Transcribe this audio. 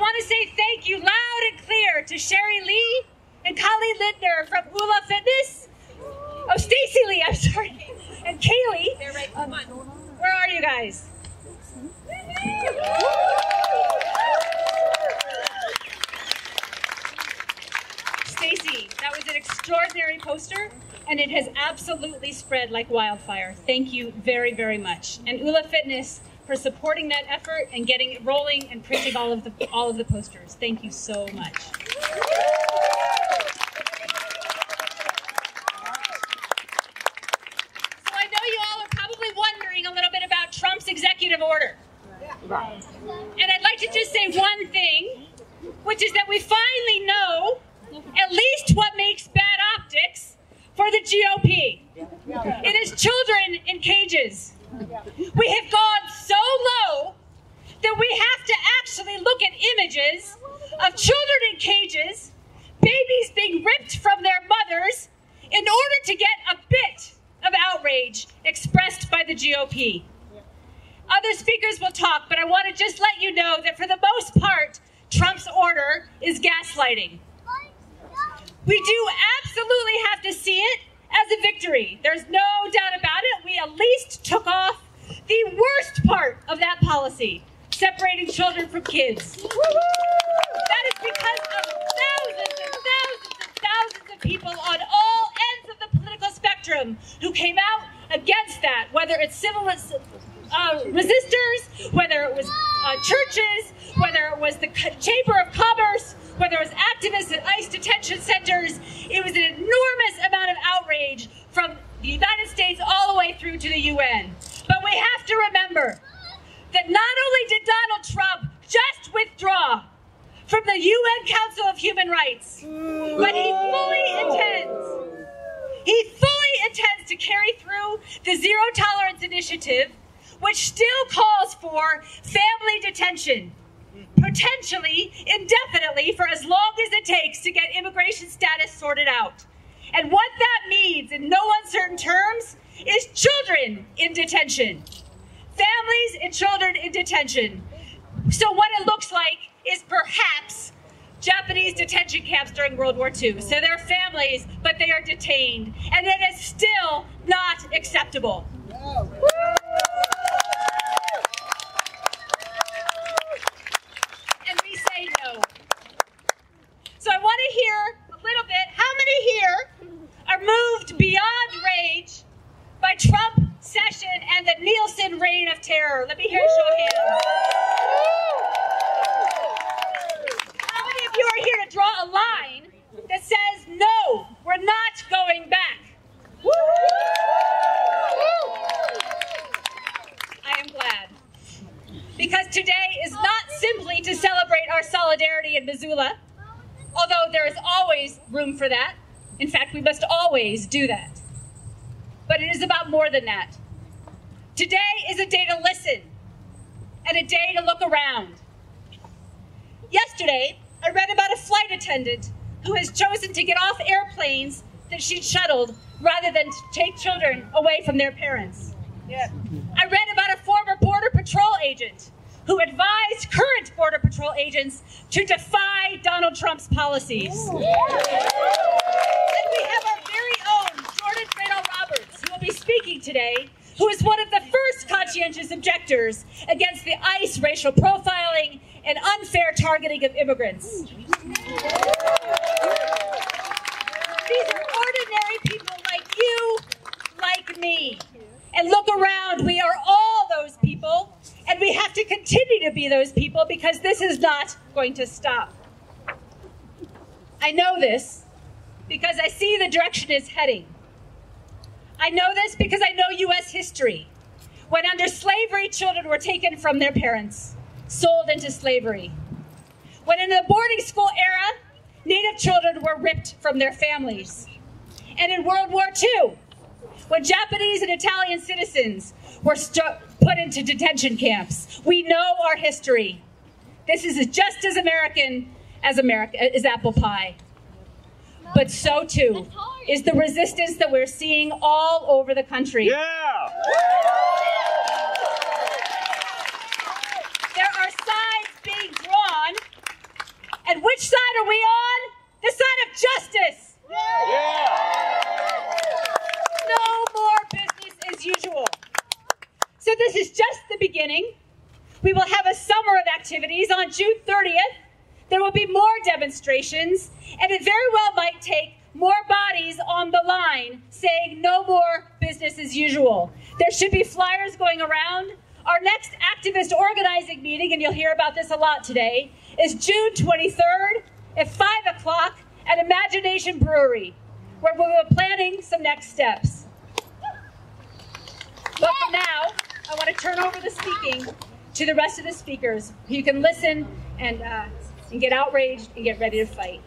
want to say thank you loud and clear to Sherry Lee and Kali Lindner from Ula Fitness. Oh, Stacy Lee, I'm sorry. And Kaylee. They're right, come on. Where are you guys? Stacy, that was an extraordinary poster, and it has absolutely spread like wildfire. Thank you very, very much. And Ula Fitness for supporting that effort and getting it rolling and printing all of the posters. Thank you so much. So I know you all are probably wondering a little bit about Trump's executive order. And I'd like to just say one thing, which is that we finally know at least what makes bad optics for the GOP. It is children in cages. We have gone so low that we have to actually look at images of children in cages, babies being ripped from their mothers in order to get a bit of outrage expressed by the GOP. Other speakers will talk, but I want to just let you know that for the most part, Trump's order is gaslighting. We do absolutely have to see it as a victory. There's no doubt about it. We at least took off the worst part of that policy, separating children from kids. That is because of thousands and thousands and thousands of people on all ends of the political spectrum who came out against that, whether it's civil resistors, whether it was churches, whether it was the Chamber of Commerce, whether it was activists at ICE detention centers. It was an enormous amount of outrage from the United States all the way through to the UN. But we have to remember that not only did Donald Trump just withdraw from the UN Council of Human Rights, but he fully intends to carry through the Zero Tolerance Initiative, which still calls for family detention, potentially indefinitely for as long as it takes to get immigration status sorted out. And what that means in no uncertain terms is children in detention. Families and children in detention. So what it looks like is perhaps Japanese detention camps during World War II. So they're families, but they are detained. And it is still not acceptable. And we say no. So I want to hear a little bit, how many here are moved beyond rage by Trump, Session, and the Nielsen reign of terror? Let me hear a show of hands. How many of you are here to draw a line that says, no, we're not going back? I am glad. Because today is not simply to celebrate our solidarity in Missoula, although there is always room for that. In fact, we must always do that. But it is about more than that. Today is a day to listen and a day to look around. Yesterday, I read about a flight attendant who has chosen to get off airplanes that she'd shuttled rather than to take children away from their parents. Yeah. I read about a former Border Patrol agent who advised current Border Patrol agents to defy Donald Trump's policies. And we have our very own Jordan Fredo-Roberts, who will be speaking today, who is one of the first conscientious objectors against the ICE racial profiling and unfair targeting of immigrants. These are ordinary people like you, like me. And look around, we are all those people, and we have to continue to be those people because this is not going to stop. I know this because I see the direction it's heading. I know this because I know U.S. history. When under slavery, children were taken from their parents, sold into slavery. When in the boarding school era, Native children were ripped from their families. And in World War II, when Japanese and Italian citizens were put into detention camps. We know our history. This is just as American as apple pie. But so too is the resistance that we're seeing all over the country. Yeah! There are sides being drawn this is just the beginning. We will have a summer of activities. On June 30th, there will be more demonstrations, and it very well might take more bodies on the line saying no more business as usual. There should be flyers going around. Our next activist organizing meeting, and you'll hear about this a lot today, is June 23rd at 5 o'clock at Imagination Brewery, where we're planning some next steps. But for now, I want to turn over the speaking to the rest of the speakers, who you can listen and get outraged and get ready to fight.